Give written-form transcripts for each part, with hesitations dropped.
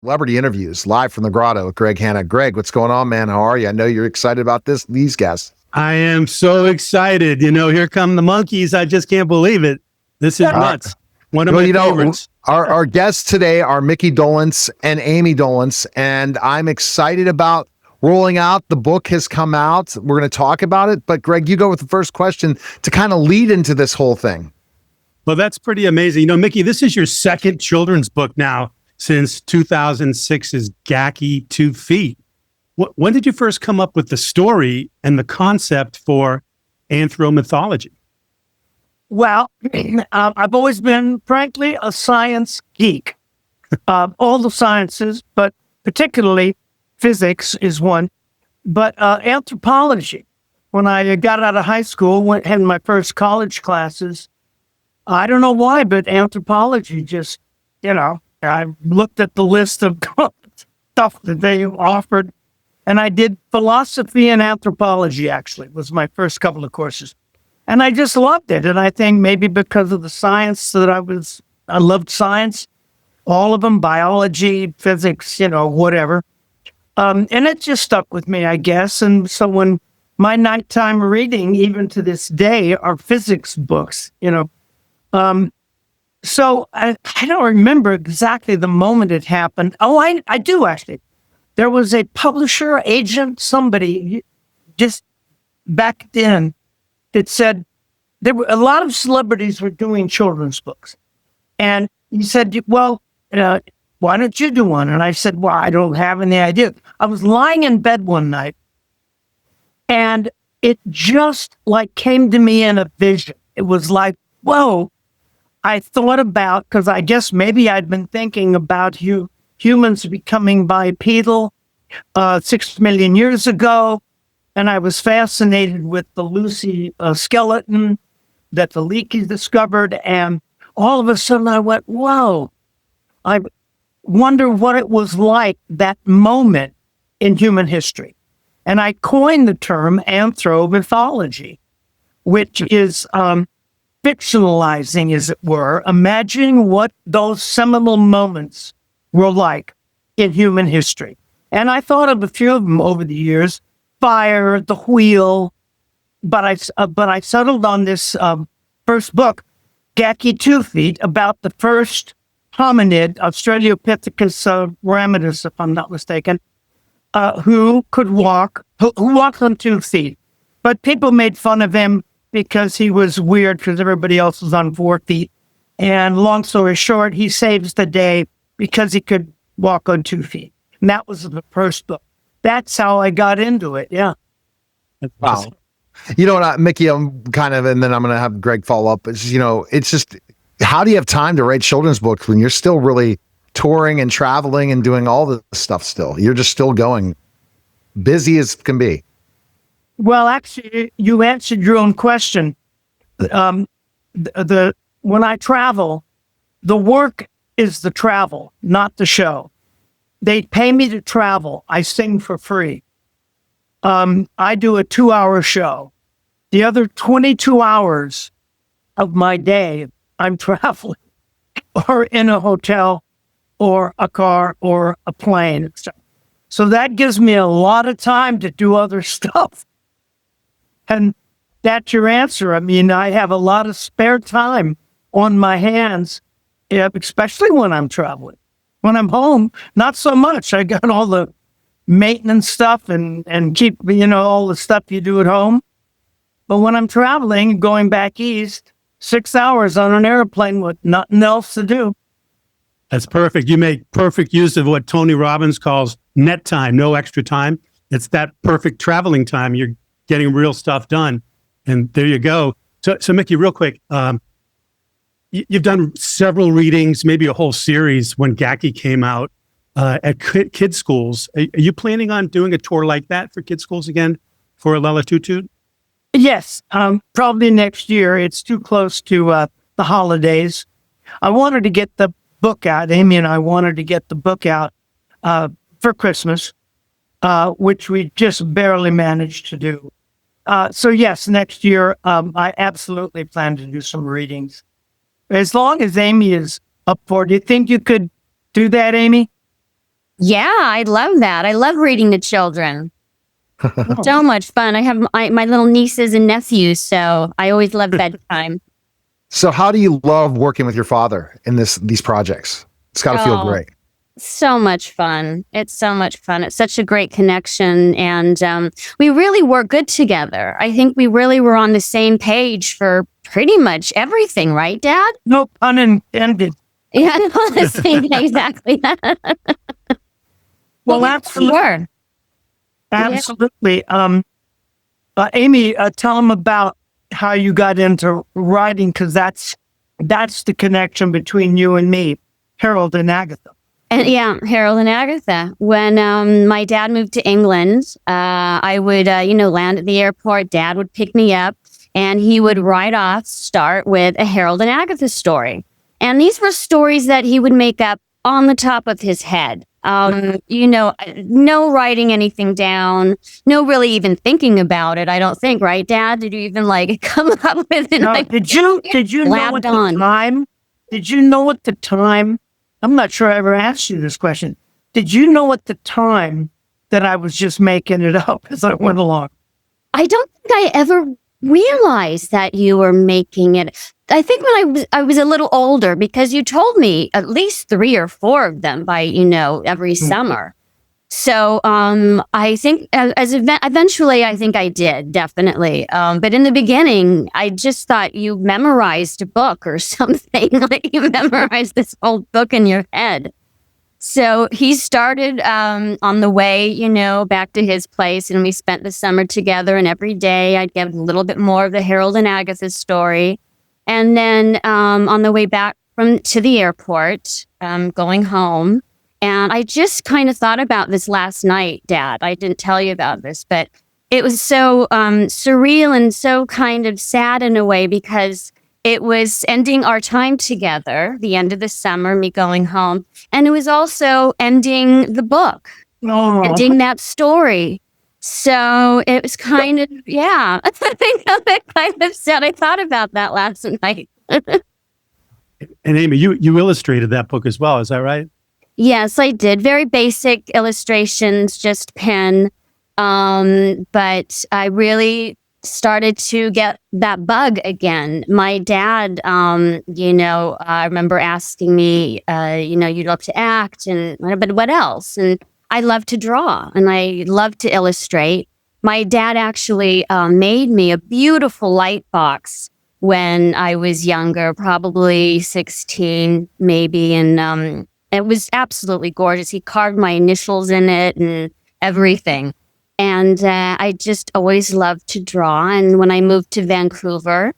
Celebrity interviews live from the Grotto with Greg Hanna. Greg, what's going on, man? How are you? I know you're excited about these guests. I am so excited. Here come the Monkees. I just can't believe it. This is nuts. One of my favorites. Our guests today are Micky Dolenz and Ami Dolenz, and I'm excited about rolling out. The book has come out. We're going to talk about it, but Greg, you go with the first question to kind of lead into this whole thing. Well, that's pretty amazing. Micky, this is your second children's book now since 2006's Gacky 2 Feet. When did you first come up with the story and the concept for AnthroMythology? Well, I've always been, frankly, a science geek. All the sciences, but particularly physics is one. But anthropology, when I got out of high school, had my first college classes, I don't know why, but anthropology just, I looked at the list of stuff that they offered, and I did philosophy and anthropology, actually, was my first couple of courses. And I just loved it. And I think maybe because of the science that I loved science, all of them, biology, physics, whatever. And it just stuck with me, I guess. And so when my nighttime reading, even to this day, are physics books, So I don't remember exactly the moment it happened. Oh, I do actually. There was a publisher, agent, somebody just back then that said there were a lot of celebrities were doing children's books. And he said, well, why don't you do one? And I said, well, I don't have any idea. I was lying in bed one night and it just came to me in a vision. It was like, whoa. I thought about, because I guess maybe I'd been thinking about humans becoming bipedal 6 million years ago, and I was fascinated with the Lucy skeleton that the Leakey discovered, and all of a sudden I went, whoa, I wonder what it was like, that moment in human history. And I coined the term AnthroMythology, which is fictionalizing, as it were, imagining what those seminal moments were like in human history. And I thought of a few of them over the years: fire, the wheel. But I settled on this first book, Gacky 2 Feet, about the first hominid, Australopithecus ramidus, if I'm not mistaken, who walked on 2 feet. But people made fun of him because he was weird because everybody else was on 4 feet. And long story short, he saves the day because he could walk on 2 feet. And that was the first book. That's how I got into it. Yeah. Wow. You know what, Micky, I'm kind of, and then I'm going to have Greg follow up. It's, it's just, how do you have time to write children's books when you're still really touring and traveling and doing all this stuff still? You're just still going, busy as can be. Well, actually, you answered your own question. When I travel, the work is the travel, not the show. They pay me to travel. I sing for free. I do a 2-hour show. The other 22 hours of my day, I'm traveling or in a hotel or a car or a plane. So that gives me a lot of time to do other stuff. And that's your answer. I mean, I have a lot of spare time on my hands, especially when I'm traveling. When I'm home, not so much. I got all the maintenance stuff and keep, all the stuff you do at home. But when I'm traveling, going back east, 6 hours on an airplane with nothing else to do. That's perfect. You make perfect use of what Tony Robbins calls net time, no extra time. It's that perfect traveling time. You're getting real stuff done. And there you go. So Micky, real quick, you've done several readings, maybe a whole series when Gacky came out at kids' schools. Are you planning on doing a tour like that for kids' schools again for Lalu Toot Toot? Yes, probably next year. It's too close to the holidays. I wanted to get the book out. Amy and I wanted to get the book out for Christmas, which we just barely managed to do. So yes, next year, I absolutely plan to do some readings. As long as Amy is up for it. Do you think you could do that, Amy? Yeah, I love that. I love reading to children. So much fun. I have my little nieces and nephews, so I always love bedtime. So how do you love working with your father in these projects? It's got to feel great. So much fun. It's so much fun. It's such a great connection. And we really work good together. I think we really were on the same page for pretty much everything, right, Dad? No pun intended. Yeah, no, the same, exactly. Well, absolutely. Sure. Absolutely. Amy, tell them about how you got into writing, because that's the connection between you and me, Harold and Agatha. And yeah, Harold and Agatha. When my dad moved to England, I would, land at the airport. Dad would pick me up, and he would start with a Harold and Agatha story. And these were stories that he would make up on the top of his head. No writing anything down, no really even thinking about it. I don't think, right, Dad? Did you even come up with it? No, did you know at the time? Did you know at the time? I'm not sure I ever asked you this question. Did you know at the time that I was just making it up as I went along? I don't think I ever realized that you were making it. I think when I was a little older, because you told me at least 3 or 4 of them by, every summer. So I think eventually I think I did, definitely. But in the beginning, I just thought you memorized a book or something, like you memorized this whole book in your head. So he started on the way, back to his place, and we spent the summer together, and every day I'd get a little bit more of the Harold and Agatha story. And then on the way back to the airport, going home, and I just kind of thought about this last night, Dad. I didn't tell you about this, but it was so surreal and so kind of sad in a way, because it was ending our time together, the end of the summer, me going home. And it was also ending the book, ending that story. So it was kind of, I think of it kind of sad. I thought about that last night. And Amy, you illustrated that book as well, is that right? Yes, I did. Very basic illustrations, just pen. But I really started to get that bug again. My dad, I remember asking me, you'd love to act, but what else? And I love to draw, and I love to illustrate. My dad actually made me a beautiful light box when I was younger, probably 16, maybe, and it was absolutely gorgeous. He carved my initials in it and everything. And I just always loved to draw. And when I moved to Vancouver,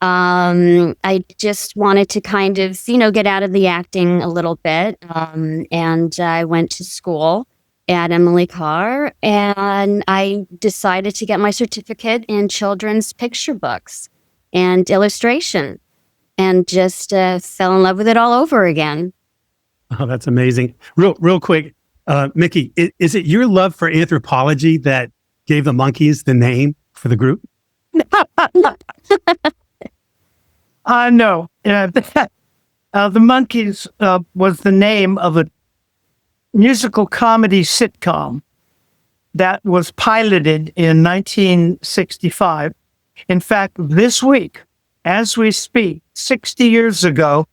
I just wanted to kind of, get out of the acting a little bit. And I went to school at Emily Carr, and I decided to get my certificate in children's picture books and illustration, and just fell in love with it all over again. Oh, that's amazing. Real quick, Micky, is it your love for anthropology that gave the Monkees the name for the group? No. The Monkees was the name of a musical comedy sitcom that was piloted in 1965. In fact, this week, as we speak, 60 years ago,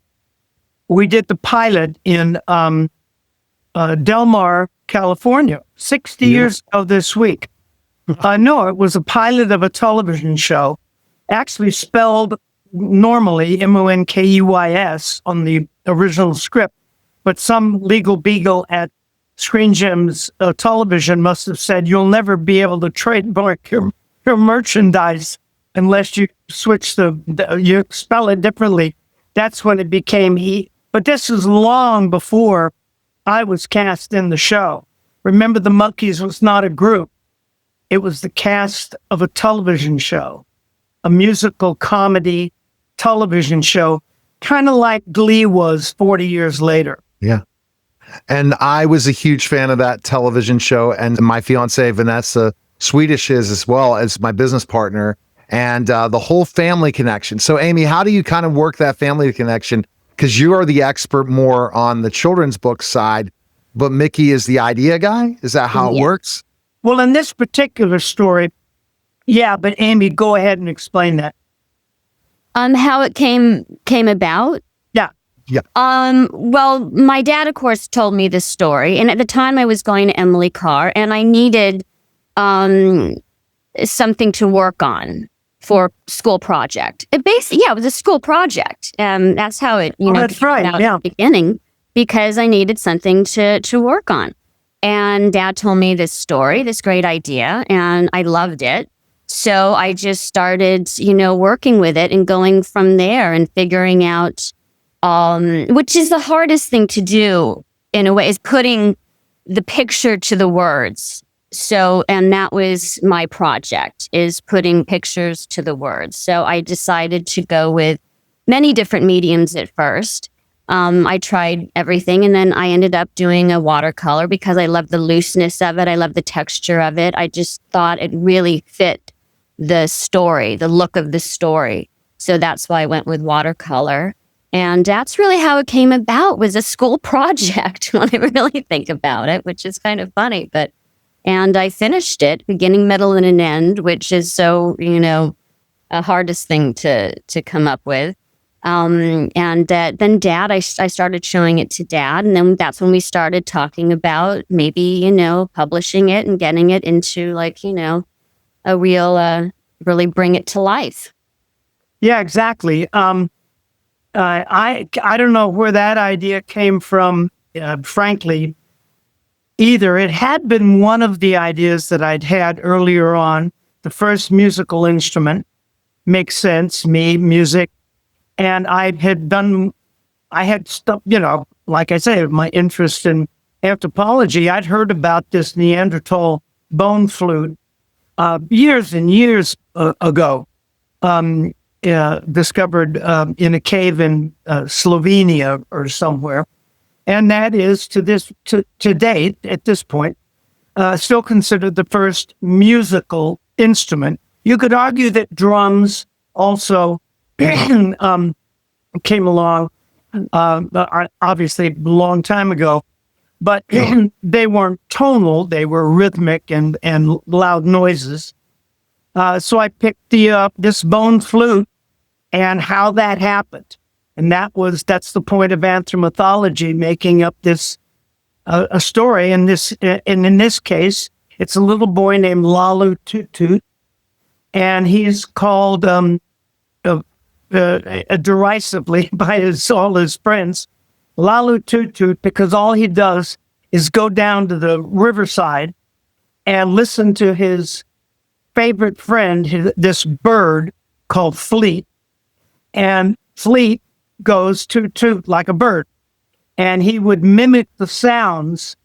we did the pilot in Del Mar, California, 60 years ago this week. No, it was a pilot of a television show, actually spelled normally Monkeys on the original script, but some legal beagle at Screen Gems television must have said, you'll never be able to trademark your merchandise unless you switch you spell it differently. That's when it became he. But this was long before I was cast in the show. Remember, the Monkees was not a group. It was the cast of a television show, a musical comedy television show, kind of like Glee was 40 years later. Yeah. And I was a huge fan of that television show. And my fiance, Vanessa, Swedish is as well as my business partner, and the whole family connection. So, Amy, how do you kind of work that family connection? Because you are the expert more on the children's book side. but Micky is the idea guy? Is that how it Yeah. works? Well, in this particular story, yeah, but Amy, go ahead and explain that. How it came about. Yeah. Well, my dad, of course, told me this story, and at the time I was going to Emily Carr, and I needed something to work on for school project. It was a school project. That's how it, That's came right. out Yeah. at the beginning, because I needed something to work on. And Dad told me this story, this great idea, and I loved it. So I just started, working with it and going from there and figuring out, which is the hardest thing to do in a way, is putting the picture to the words. So, and that was my project, is putting pictures to the words. So I decided to go with many different mediums at first. I tried everything, and then I ended up doing a watercolor because I love the looseness of it. I love the texture of it. I just thought it really fit the story, the look of the story. So that's why I went with watercolor. And that's really how it came about, was a school project when I really think about it, which is kind of funny. And I finished it, beginning, middle, and an end, which is so, a hardest thing to come up with. Then Dad, I started showing it to Dad, and then that's when we started talking about maybe, publishing it and getting it into a real, really bring it to life. Yeah, exactly. I don't know where that idea came from, frankly, either. It had been one of the ideas that I'd had earlier on. The first musical instrument makes sense, music. And I had stuff, like I say, my interest in anthropology. I'd heard about this Neanderthal bone flute years and years ago. Discovered in a cave in Slovenia or somewhere, and that is to date, at this point, still considered the first musical instrument. You could argue that drums also came along, obviously a long time ago, but they weren't tonal; they were rhythmic and loud noises. So I picked this bone flute. And how that happened. And that's the point of AnthroMythology, making up this, a story. And in this case, it's a little boy named Lalu Toot Toot. And he's called, derisively by all his friends, Lalu Toot Toot, because all he does is go down to the riverside and listen to his favorite friend, this bird called Fleet. And Fleet goes toot toot like a bird. And he would mimic the sounds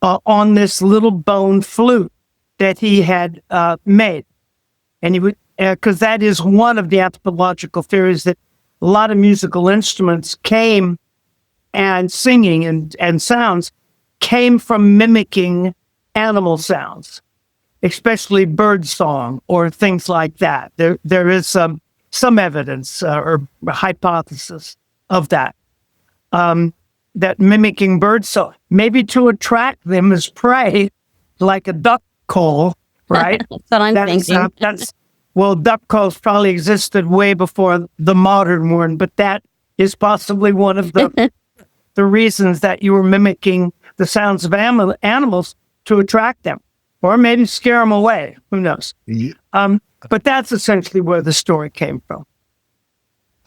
on this little bone flute that he had made. And he would, because that is one of the anthropological theories, that a lot of musical instruments came, and singing and sounds came from mimicking animal sounds, especially bird song or things like that. There is some evidence or hypothesis of that, that mimicking bird song, maybe to attract them as prey, like a duck call, right? That's what I'm thinking. Duck calls probably existed way before the modern one, but that is possibly one of the reasons that you were mimicking the sounds of animals to attract them, or maybe scare them away. Who knows? Yeah. But that's essentially where the story came from.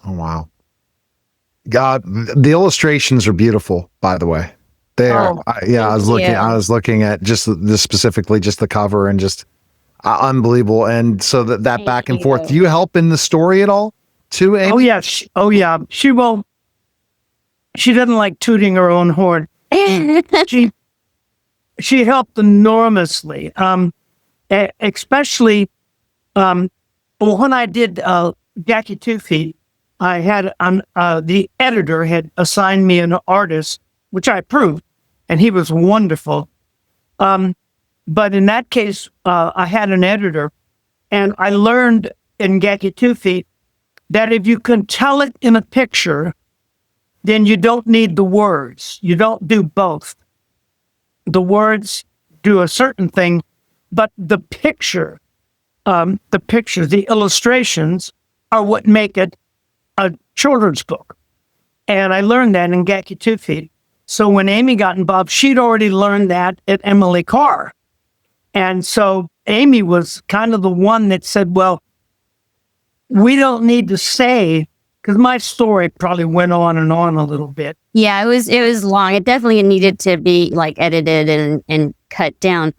Oh, wow. God, the illustrations are beautiful, by the way. They are. I was looking at just specifically just the cover, and just unbelievable. And so that back and forth. Do you help in the story at all too, Amy? Oh yeah. She doesn't like tooting her own horn. She helped enormously. Especially when I did Jackie 2 Feet, I had the editor had assigned me an artist, which I approved, and he was wonderful. But in that case, I had an editor, and I learned in Jackie 2 Feet that if you can tell it in a picture, then you don't need the words. You don't do both. the words do a certain thing, but the pictures, the illustrations are what make it a children's book. And I learned that in Gacky 2 Feet. So when Amy got involved, she'd already learned that at Emily Carr. And so Amy was kind of the one that said, well, we don't need to say, because my story probably went on and on a little bit. Yeah, it was long. It definitely needed to be like edited and cut down.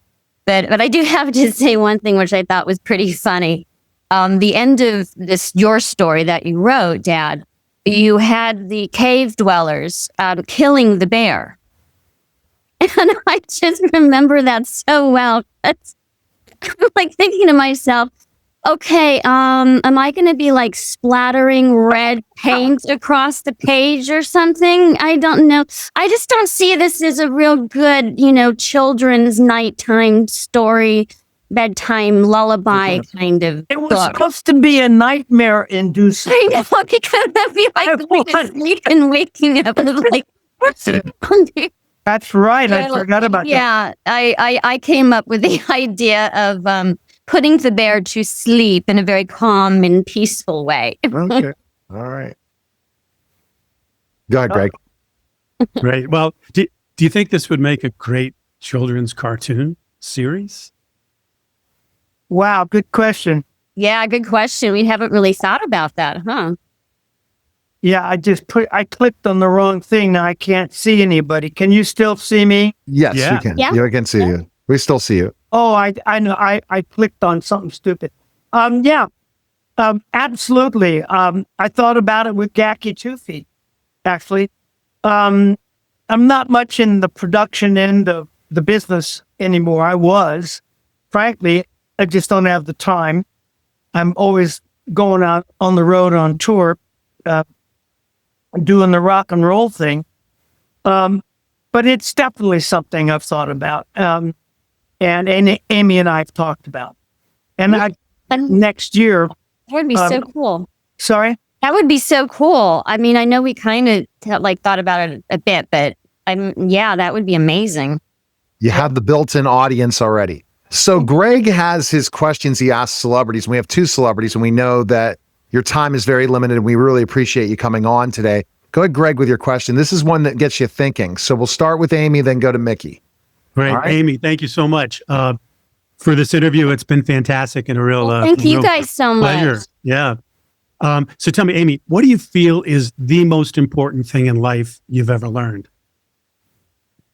But I do have to say one thing which I thought was pretty funny. The end of your story that you wrote, Dad, you had the cave dwellers killing the bear. And I just remember that so well. I'm like thinking to myself, okay, am I going to be like splattering red paint across the page or something? I don't know. I just don't see this as a real good, children's nighttime story, bedtime lullaby kind of It was book. supposed to be a nightmare inducer. I know, because I'd be like going to sleep and waking up and like, That's right. I forgot about that. yeah, I came up with the idea of putting the bear to sleep in a very calm and peaceful way. Okay. All right. Go ahead, Greg. Great. Well, do you think this would make a great children's cartoon series? Wow, good question. Yeah, good question. We haven't really thought about that, huh? Yeah, I clicked on the wrong thing. Now I can't see anybody. Can you still see me? Yes, Yeah. you can. Yeah. You can see you. We still see you. Oh, I know. I clicked on something stupid. Yeah, absolutely. I thought about it with Gacky 2 Feet, actually. I'm not much in the production end of the business anymore. I was. Frankly, I just don't have the time. I'm always going out on the road on tour, doing the rock and roll thing. But it's definitely something I've thought about. And Amy and I have talked about. And next year. That would be so cool. Sorry? That would be so cool. I mean, I know we kind of thought about it a bit, but that would be amazing. You have the built-in audience already. So Greg has his questions he asks celebrities, and we have 2 celebrities, and we know that your time is very limited, and we really appreciate you coming on today. Go ahead, Greg, with your question. This is one that gets you thinking. So we'll start with Amy, then go to Micky. Great. All right. Amy, thank you so much for this interview. It's been fantastic and a real Thank you guys so pleasure. much. Yeah. So tell me, Amy, what do you feel is the most important thing in life you've ever learned?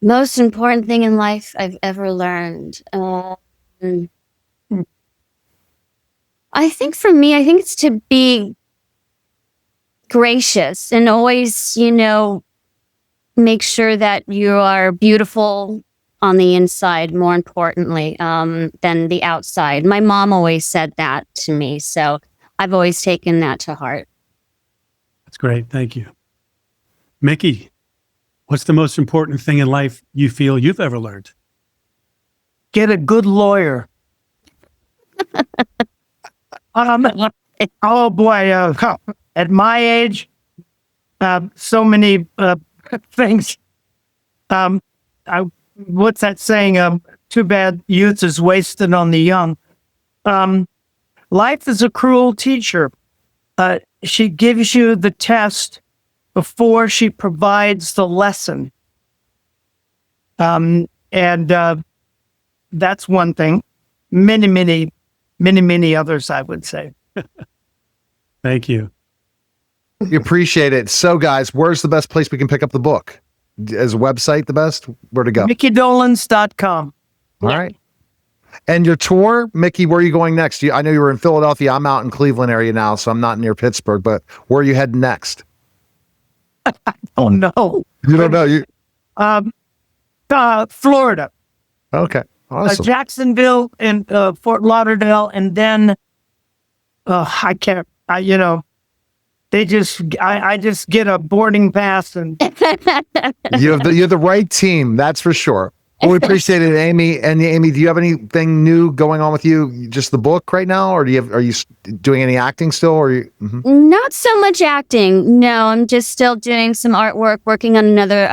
Most important thing in life I've ever learned. I think for me, it's to be gracious and always, make sure that you are beautiful on the inside, more importantly, than the outside. My mom always said that to me, so I've always taken that to heart. That's great. Thank you. Micky, what's the most important thing in life you feel you've ever learned? Get a good lawyer. Oh boy, at my age, so many things. What's that saying? Too bad youth is wasted on the young. Life is a cruel teacher. She gives you the test before she provides the lesson. And that's one thing. Many others, I would say. Thank you. We appreciate it. So, guys, where's the best place we can pick up the book? Is a website the best? Where to go? MickyDolenz.com. All right. And your tour, Micky, where are you going next? I know you were in Philadelphia. I'm out in Cleveland area now, so I'm not near Pittsburgh, but where are you heading next? Oh, no. You don't know? Florida. Okay. Awesome. Jacksonville and Fort Lauderdale, and then I just get a boarding pass and You have the right team, that's for sure. Well, we appreciate it, Amy. And Amy, do you have anything new going on with you? Just the book right now, or are you doing any acting still? Or Not so much acting. No, I'm just still doing some artwork, working on another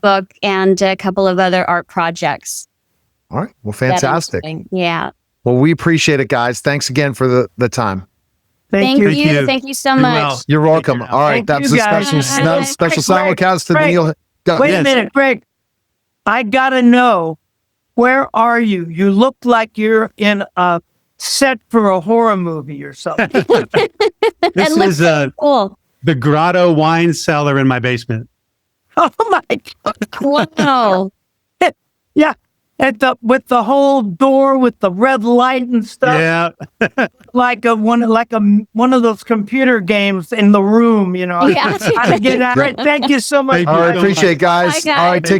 book and a couple of other art projects. All right. Well, fantastic. Yeah. Well, we appreciate it, guys. Thanks again for the time. Thank you. Thank you so Be much. well. You're welcome. All right. Thank That's you, a guys. special Greg, simulcast to Greg, Neil. Wait Yes. a minute, Greg. I gotta know, where are you? You look like you're in a set for a horror movie or something. This looks is Cool. the Grotto wine cellar in my basement. Oh my God. Wow. Yeah. With the whole door with the red light and stuff. Yeah. Like one of those computer games in the room, Yeah. How to get out. Thank you so much. Thank All you right. so Appreciate it, guys. Bye, guys. All right. Take